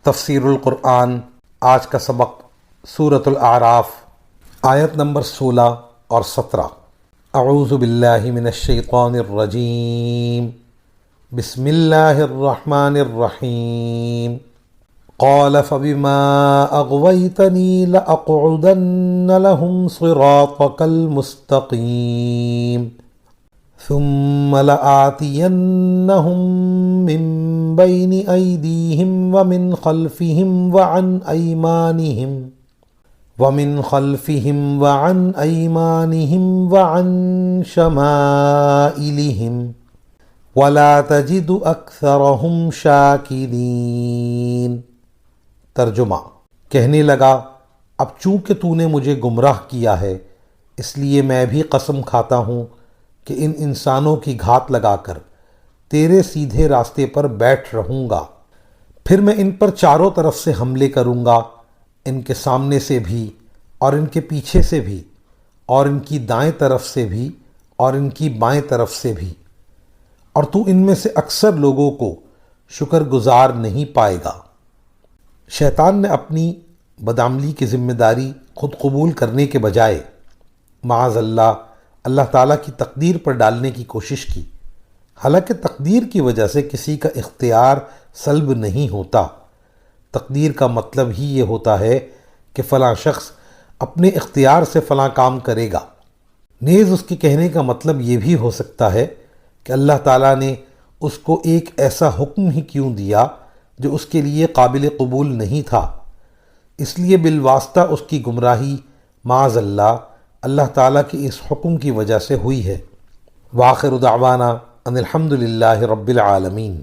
تفسیر القرآن۔ آج کا سبق سورۃ الاعراف، آیت نمبر 16 اور 17۔ اعوذ باللہ من الشیطان الرجیم، بسم اللہ الرحمن الرحیم۔ قال فبما اغویتنی لأقعدن لهم صراطک المستقیم ثم لآتینہم من بین ایدیہم ومن خلفہم وعن ایمانہم وعن شمائلہم ولا تجد اکثرہم شاکرین۔ ترجمہ، کہنے لگا اب چونکہ تو نے مجھے گمراہ کیا ہے اس لیے میں بھی قسم کھاتا ہوں کہ ان انسانوں کی گھات لگا کر تیرے سیدھے راستے پر بیٹھ رہوں گا، پھر میں ان پر چاروں طرف سے حملے کروں گا، ان کے سامنے سے بھی اور ان کے پیچھے سے بھی اور ان کی دائیں طرف سے بھی اور ان کی بائیں طرف سے بھی، اور تو ان میں سے اکثر لوگوں کو شکر گزار نہیں پائے گا۔ شیطان نے اپنی بدعملی کی ذمہ داری خود قبول کرنے کے بجائے معاذ اللہ تعالیٰ کی تقدیر پر ڈالنے کی کوشش کی، حالانکہ تقدیر کی وجہ سے کسی کا اختیار سلب نہیں ہوتا۔ تقدیر کا مطلب ہی یہ ہوتا ہے کہ فلاں شخص اپنے اختیار سے فلاں کام کرے گا۔ نیز اس کے کہنے کا مطلب یہ بھی ہو سکتا ہے کہ اللہ تعالیٰ نے اس کو ایک ایسا حکم ہی کیوں دیا جو اس کے لیے قابل قبول نہیں تھا، اس لیے بالواسطہ اس کی گمراہی معاذ اللہ تعالیٰ کے اس حکم کی وجہ سے ہوئی ہے۔ وآخر دعوانا ان الحمد للہ رب العالمین۔